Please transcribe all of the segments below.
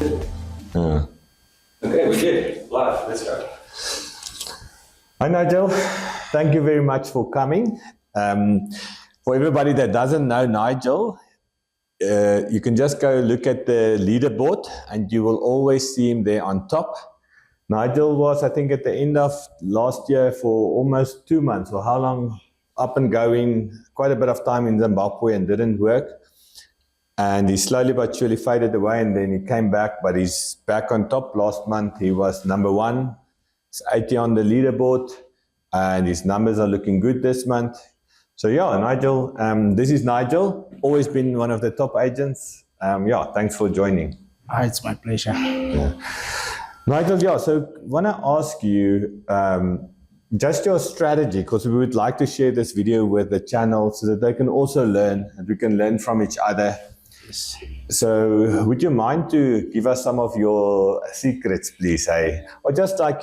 Okay, we're good. Live. Let's go. Hi, Nigel. Thank you very much for coming. For everybody that doesn't know Nigel, you can just go look at the leaderboard and you will always see him there on top. Nigel was, I think, at the end of last year for almost 2 months, or how long, up and going, quite a bit of time in Zimbabwe and didn't work. And he slowly but surely faded away, and then he came back, but he's back on top. Last month he was number 1. He's 80 on the leaderboard, and his numbers are looking good this month. So yeah, Nigel, this is Nigel, always been one of the top agents. Yeah, thanks for joining. It's my pleasure. Yeah. Nigel, yeah, so I want to ask you just your strategy, because we would like to share this video with the channel so that they can also learn and we can learn from each other. Yes. So would you mind to give us some of your secrets, please, hey? Or just like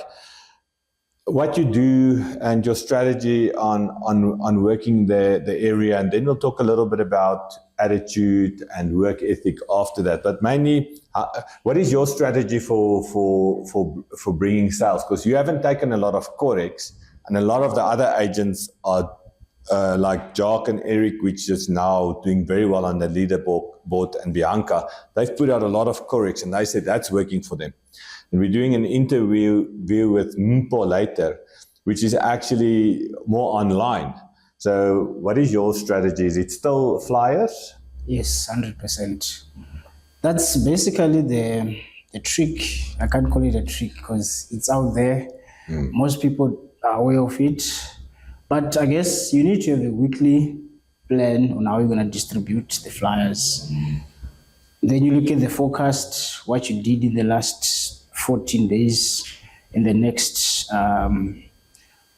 what you do and your strategy on working the area, and then we'll talk a little bit about attitude and work ethic after that. But mainly, what is your strategy for bringing sales? Because you haven't taken a lot of Corex, and a lot of the other agents are like Jock and Eric, which is now doing very well on the leaderboard, and Bianca. They've put out a lot of Corex, and they said that's working for them. And we're doing an interview with Mpo later, which is actually more online. So what is your strategy? Is it still flyers? Yes, 100%. That's basically the trick. I can't call it a trick because it's out there. Most people are aware of it. But I guess you need to have a weekly plan on how you're going to distribute the flyers. Then you look at the forecast, what you did in the last 14 days, in the next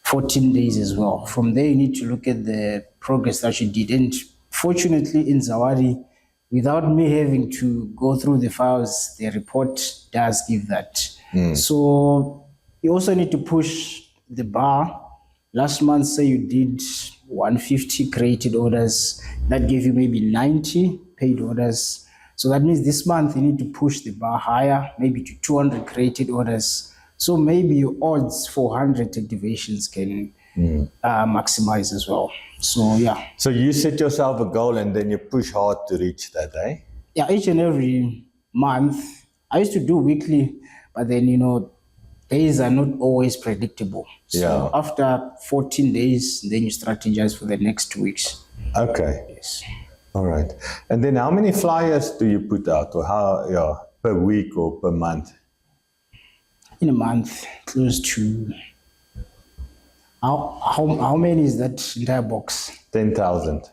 14 days as well. From there, you need to look at the progress that you did. And fortunately, in Zawadi, without me having to go through the files, the report does give that. So you also need to push the bar. Last month, say you did 150 created orders. That gave you maybe 90 paid orders. So that means this month you need to push the bar higher, maybe to 200 created orders. So maybe your odds for 100 activations can maximize as well. So yeah. So you set yourself a goal and then you push hard to reach that, eh? Yeah, each and every month. I used to do weekly, but then, days are not always predictable. So after 14 days, then you strategize for the next 2 weeks. Okay. Yes. All right. And then how many flyers do you put out, or how, per week or per month? In a month, close to, how many is that entire box? 10,000.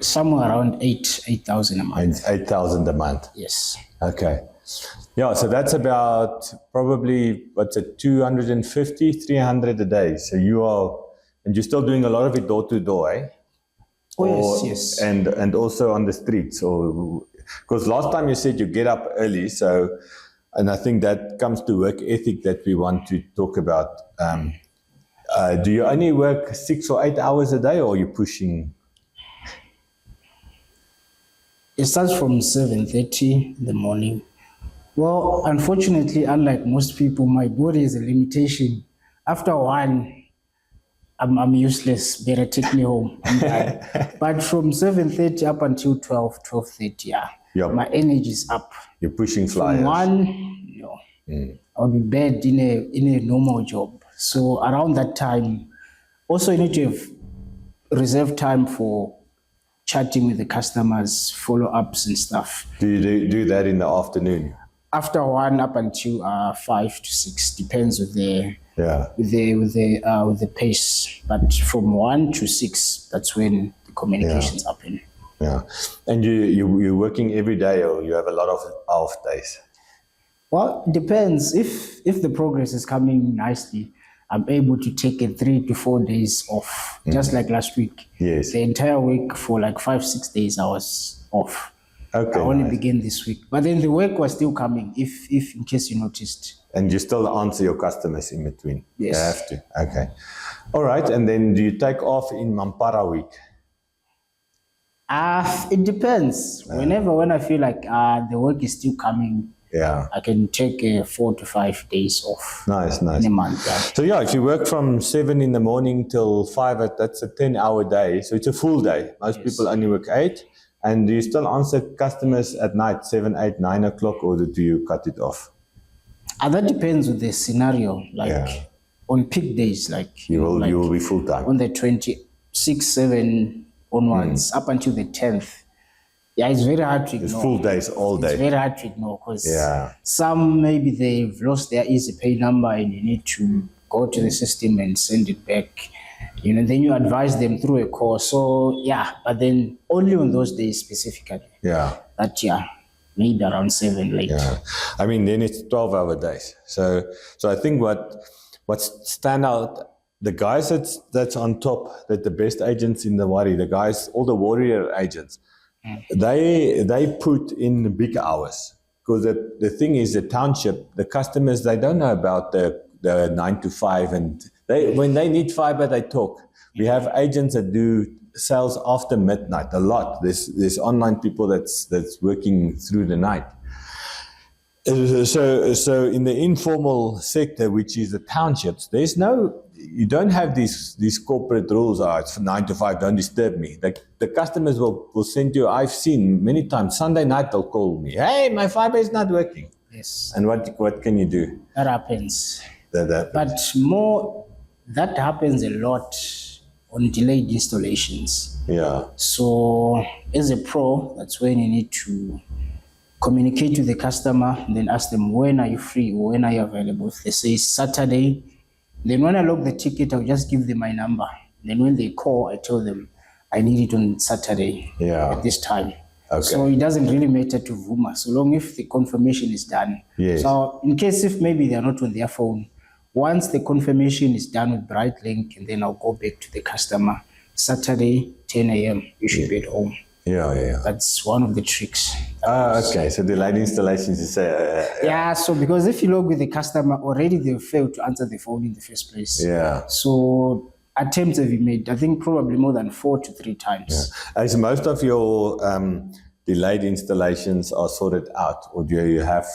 Somewhere around 8,000 a month. 8,000 a month. Yes. Okay. Yeah, so that's about probably, 250, 300 a day. So and you're still doing a lot of it door to door, eh? Oh, yes. And also on the streets. Because last time you said you get up early, and I think that comes to work ethic that we want to talk about. Do you only work 6 or 8 hours a day, or are you pushing? It starts from 7:30 in the morning. Well, unfortunately, unlike most people, my body is a limitation. After 1, I'm useless. Better take me home. But from 7:30 up until 12:30, my energy is up. You're pushing flyers. From 1, I'll be bad in a normal job. So around that time, also you need to have reserved time for chatting with the customers, follow-ups and stuff. Do you do that in the afternoon? After 1 up until 5 to 6, depends with the pace. But from 1 to 6, that's when the communications happen. Yeah, and you're working every day, or you have a lot of off days? Well, it depends. If the progress is coming nicely, I'm able to take 3 to 4 days off, just like last week. Yes. The entire week for like 5-6 days I was off. Okay. I only began this week. But then the work was still coming, if in case you noticed. And you still answer your customers in between? Yes. You have to. Okay. All right. And then do you take off in Mampara week? It depends. When I feel like the work is still coming, Yeah. I can take 4 to 5 days off Nice. in a month. Yeah. So yeah, if you work from 7 in the morning till 5, that's a 10-hour day. So it's a full day. Most people only work 8. And do you still answer customers at night, 7, 8, 9 o'clock, or do you cut it off? And that depends on the scenario. Like on peak days, like You will be full time. on the 26, 7 onwards, up until the 10th. Yeah, it's very hard to ignore. It's full days all day. It's very hard to ignore because Yeah. some maybe they've lost their easy pay number and you need to go to the system and send it back. Then you advise them through a call. So yeah, but then only on those days specifically. Yeah. That maybe around 7 late. Yeah. I mean, then it's 12-hour days. So I think what stand out, the guys that's on top, that the best agents in the Zawadi, the guys, all the warrior agents, they put in big hours. Because the thing is, the township, the customers, they don't know about the 9 to 5, and when they need fiber, they talk. We have agents that do sales after midnight a lot. There's online people that's working through the night. So in the informal sector, which is the townships, you don't have these corporate rules. It's 9 to 5, don't disturb me. The customers will send you. I've seen many times Sunday night they'll call me. Hey, my fiber is not working. Yes. And what can you do? That happens. That But that happens a lot on delayed installations. Yeah. So as a pro, that's when you need to communicate with the customer and then ask them, when are you free or when are you available? If they say Saturday, then when I log the ticket, I'll just give them my number. Then when they call, I tell them I need it on Saturday at this time. Okay. So it doesn't really matter to Vuma, so long if the confirmation is done. Yes. So in case if maybe they're not on their phone, once the confirmation is done with BrightLink, and then I'll go back to the customer. Saturday, 10 a.m., you should be at home. Yeah. That's one of the tricks. Okay. So the light installations, you say. Yeah, so because if you log with the customer, already they failed to answer the phone in the first place. Yeah. So attempts have been made, I think probably more than 4 to 3 times. Yeah. As most of your delayed installations are sorted out, or do you have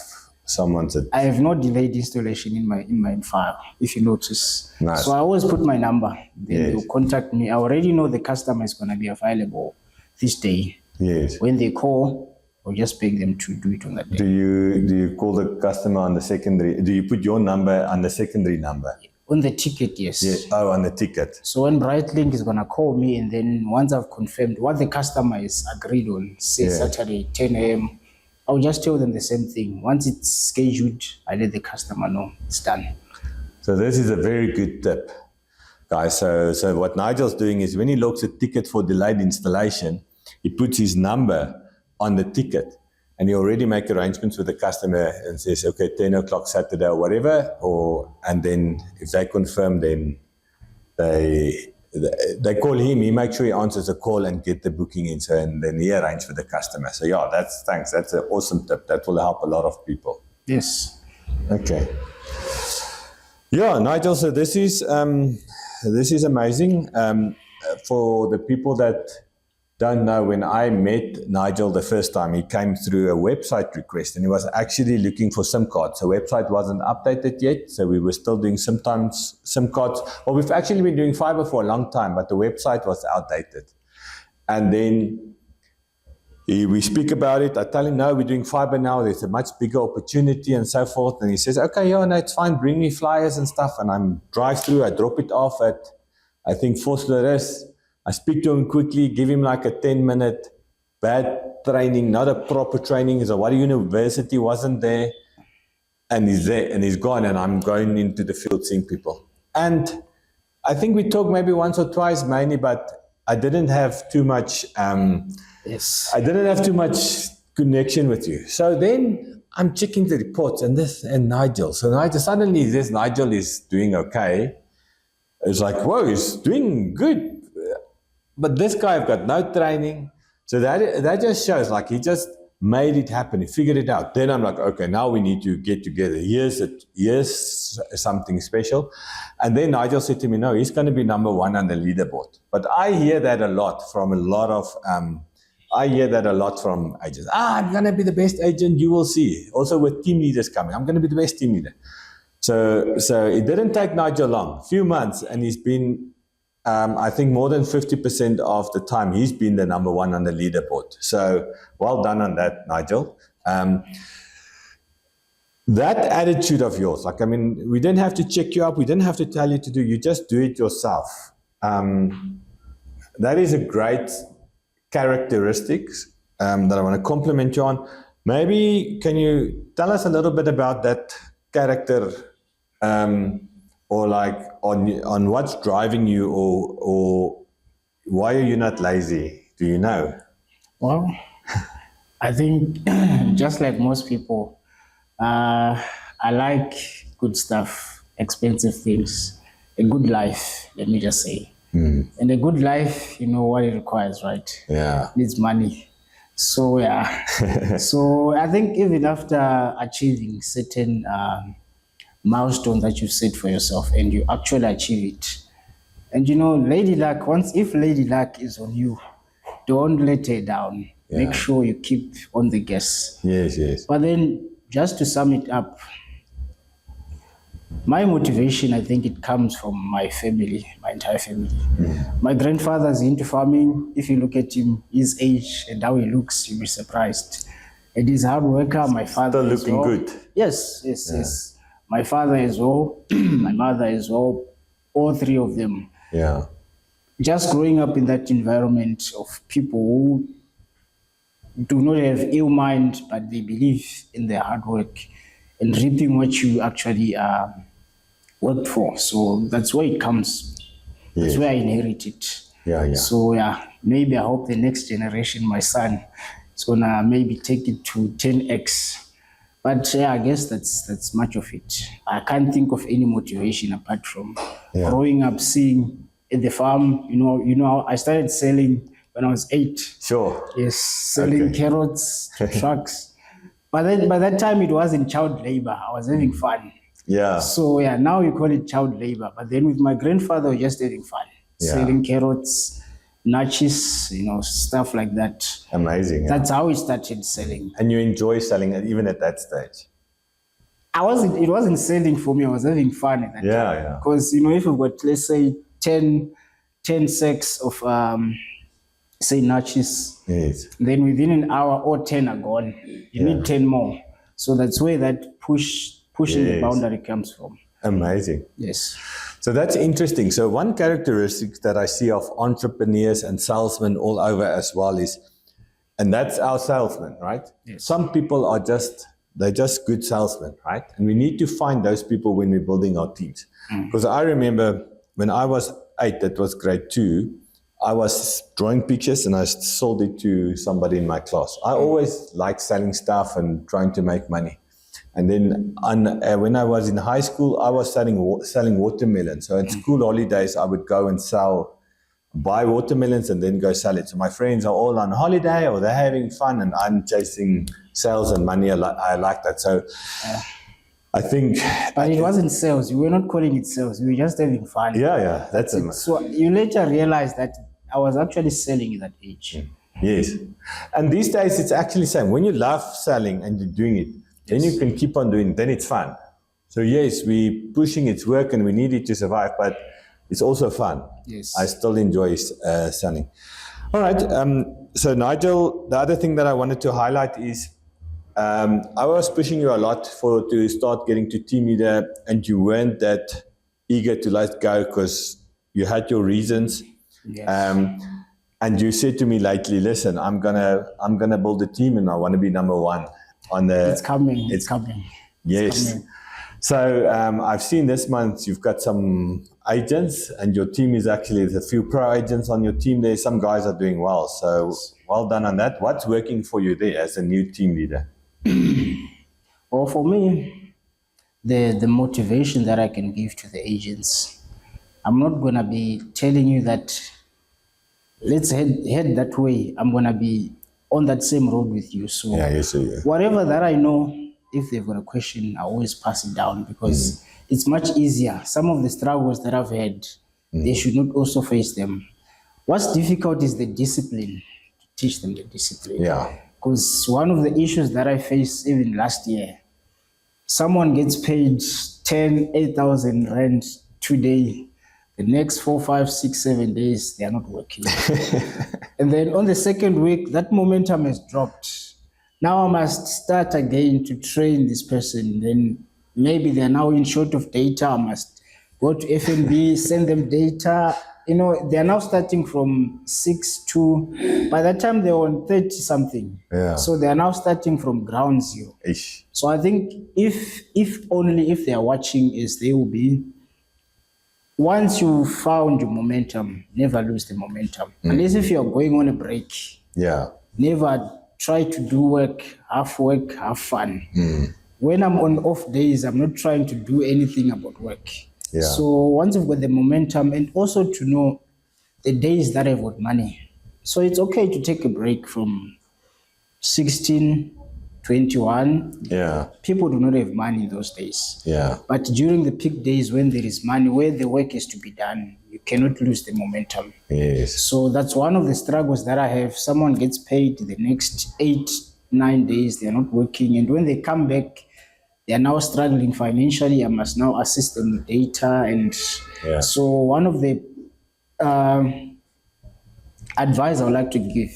someone that... I have no delayed installation in my file, if you notice. Nice. So I always put my number. Then Yes. they'll contact me. I already know the customer is going to be available this day. Yes. When they call, I'll just beg them to do it on that day. Do you call the customer on the secondary? Do you put your number on the secondary number? On the ticket, yes. Yes. Oh, on the ticket. So when BrightLink is going to call me, and then once I've confirmed what the customer is agreed on, say Saturday, 10 a.m., I'll just tell them the same thing. Once it's scheduled, I let the customer know it's done. So this is a very good tip, guys. So what Nigel's doing is when he logs a ticket for delayed installation, he puts his number on the ticket, and he already make arrangements with the customer and says, okay, 10 o'clock Saturday or whatever, and then if they confirm, then they call him, he makes sure he answers the call and get the booking in, and then he arranges for the customer. So yeah, thanks. That's an awesome tip. That will help a lot of people. Yes. Okay. Yeah, Nigel, so this is amazing. For the people that don't know, when I met Nigel the first time, he came through a website request, and he was actually looking for SIM cards. The website wasn't updated yet, so we were still doing sometimes SIM cards. Well, we've actually been doing fiber for a long time, but the website was outdated. And then we speak about it. I tell him, no, we're doing fiber now. There's a much bigger opportunity and so forth. And he says, okay, yeah, no, it's fine. Bring me flyers and stuff. And I'm drive through. I drop it off at, I think, Fort Laris. I speak to him quickly, give him like a 10-minute bad training, not a proper training. So Zawadi University wasn't there. And he's there and he's gone. And I'm going into the field seeing people. And I think we talked maybe once or twice mainly, but I didn't have too much... I didn't have too much connection with you. So then I'm checking the reports and Nigel. So suddenly this Nigel is doing okay. It's like, whoa, he's doing good. But this guy have got no training. So that just shows like he just made it happen. He figured it out. Then I'm like, okay, now we need to get together. Here's something special. And then Nigel said to me, no, he's going to be number 1 on the leaderboard. But I hear that a lot from a lot of I hear that a lot from agents. I'm going to be the best agent you will see. Also with team leaders coming, I'm going to be the best team leader. So it didn't take Nigel long, a few months, and he's been, I think more than 50% of the time, he's been the number one on the leaderboard. So well done on that, Nigel. That attitude of yours, like, I mean, we didn't have to check you up. We didn't have to tell you to do, you just do it yourself. That is a great characteristics that I want to compliment you on. Maybe can you tell us a little bit about that character, or like on what's driving you, or why are you not lazy? Do you know? Well, I think just like most people, I like good stuff, expensive things, a good life, let me just say. And a good life, you know what it requires, right? Yeah. It needs money. So, yeah. So, I think even after achieving certain milestones that you set for yourself and you actually achieve it, and you know, Lady Luck, if Lady Luck is on you, don't let her down. Yeah. Make sure you keep on the gas. Yes. But then, just to sum it up, my motivation, I think it comes from my family, my entire family. My grandfather's into farming. If you look at him, his age and how he looks, you'll be surprised. And he's a hard worker. My father Still as looking well. good. Yes. My father as well, my mother as well, all three of them. Yeah. Just growing up in that environment of people who do not have ill mind, but they believe in their hard work and reaping what you actually worked for. So that's where it comes. That's where I inherit it. Yeah. So maybe I hope the next generation, my son, is gonna maybe take it to 10x. But I guess that's much of it. I can't think of any motivation apart from growing up, seeing at the farm. You know, I started selling when I was 8. Sure. Yes, selling carrots to trucks. But then by that time it wasn't child labor. I was having fun. Yeah. So now you call it child labor. But then with my grandfather, we were just having fun. Yeah. Selling carrots, nachos, stuff like that. Amazing. That's how we started selling. And you enjoy selling it even at that stage? It wasn't selling for me. I was having fun at that time. Yeah. Because, if you've got, let's say, 10 sacks of, say, nachos, yes, then within an hour, all 10 are gone. You need 10 more. So that's where that pushing the boundary comes from. Amazing. Yes. So that's interesting. So one characteristic that I see of entrepreneurs and salesmen all over as well is, and that's our salesmen, right? Yes. Some people they're just good salesmen, right? And we need to find those people when we're building our teams. Because I remember when I was 8, that was grade 2, I was drawing pictures and I sold it to somebody in my class. I always liked selling stuff and trying to make money. And then when I was in high school, I was selling watermelons. So at school holidays, I would go and buy watermelons and then go sell it. So my friends are all on holiday or they're having fun and I'm chasing sales and money. I like that. So I think... But it wasn't sales. We were not calling it sales. We were just having fun. Yeah. That's it. So you later realized that I was actually selling at that age. Yes. And these days, it's actually the same. When you love selling and you're doing it, then you can keep on doing it. Then it's fun. So yes, we're pushing its work and we need it to survive, but it's also fun. Yes. I still enjoy selling. All right. So Nigel, the other thing that I wanted to highlight is I was pushing you a lot to start getting to team leader, and you weren't that eager to let go because you had your reasons. Yes. And you said to me lately, listen, I'm gonna build a team and I want to be number one. It's coming. It's coming. Yes. It's coming. So I've seen this month you've got some agents and your team is actually, there's a few pro agents on your team there. Some guys are doing well. So well done on that. What's working for you there as a new team leader? Well, for me, the motivation that I can give to the agents, I'm not going to be telling you that let's head that way. I'm going to be on that same road with you. So whatever that I know, if they've got a question, I always pass it down because it's much easier. Some of the struggles that I've had, they should not also face them. What's difficult is the discipline to teach them the discipline. Yeah. Because one of the issues that I faced even last year, someone gets paid 8,000 rand today. The next 4, 5, 6, 7 days, they are not working. And then on the second week, that momentum has dropped. Now I must start again to train this person. Then maybe they're now in short of data. I must go to FNB, send them data. You know, they're now starting from 6 to, by that time they're on 30 something. Yeah. So they're now starting from ground zero. Ish. So I think if only if they are watching is they will be, once you found your momentum, never lose the momentum. Unless if you're going on a break, Yeah. never try to do work, have fun. When I'm on off days, I'm not trying to do anything about work. Yeah. So once you've got the momentum, and also to know the days that I've got money. So it's okay to take a break from 16, 21. Yeah. People do not have money in those days. Yeah. But during the peak days when there is money, where the work is to be done, you cannot lose the momentum. Yes. So that's one of the struggles that I have. Someone gets paid the next 8, 9 days, they're not working. And when they come back, they are now struggling financially. I must now assist them with data. And Yeah. so one of the advice I would like to give,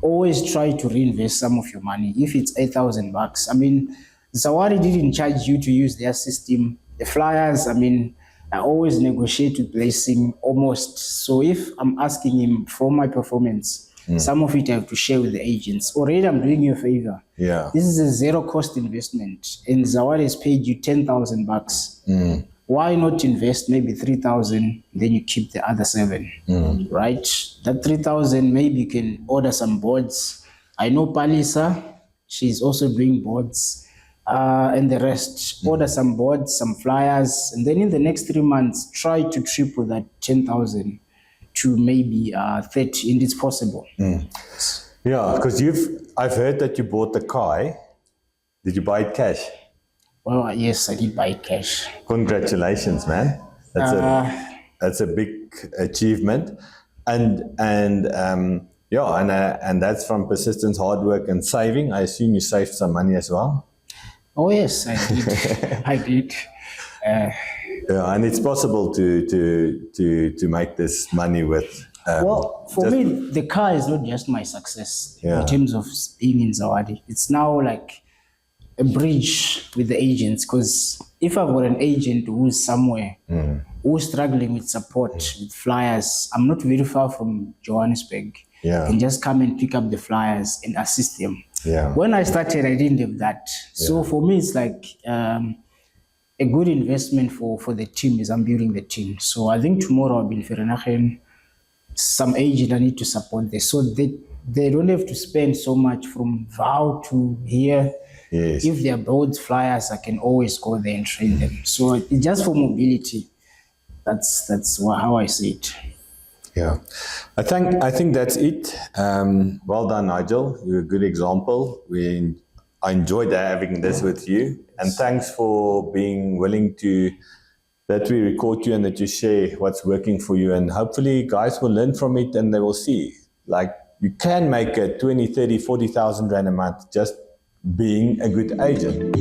always try to reinvest some of your money. If it's 8,000 bucks, I mean, Zawadi didn't charge you to use their system. The flyers, I mean, I always negotiate with Blessing almost. So if I'm asking him for my performance, some of it I have to share with the agents. Already I'm doing you a favor. Yeah. This is a zero cost investment, and Zawadi has paid you 10,000 bucks. Why not invest maybe 3,000, then you keep the other 7, right? That 3,000, maybe you can order some boards. I know Palisa, she's also doing boards, and the rest. Order some boards, some flyers, and then in the next 3 months, try to triple that 10,000 to maybe 30, and it's possible. Yeah, because I've heard that you bought the car. Did you buy it cash? Well, yes, I did buy it cash. Congratulations, man. That's a big achievement. And that's from persistence, hard work, and saving. I assume you saved some money as well. Oh yes, I did. I did. Yeah, and it's possible to make this money with. Well, for me, the car is not just my success in terms of being in Zawadi. It's now like a bridge with the agents, because if I've got an agent who's somewhere, who's struggling with support, with flyers, I'm not very far from Johannesburg. Yeah. And just come and pick up the flyers and assist them. Yeah. When I started, I didn't have that. So for me, it's like a good investment for the team is I'm building the team. So I think tomorrow I'll be in Vereeniging. Some agent I need to support this. So they don't have to spend so much from vow to here. Yes. If they're boards, flyers, I can always go there and train them. So it's just for mobility. That's how I see it. Yeah, I think that's it. Well done, Nigel. You're a good example. I enjoyed having this with you, and thanks for being willing that we record you and that you share what's working for you. And hopefully, guys will learn from it and they will see like you can make a 20, 30, 40,000 rand a month just being a good agent.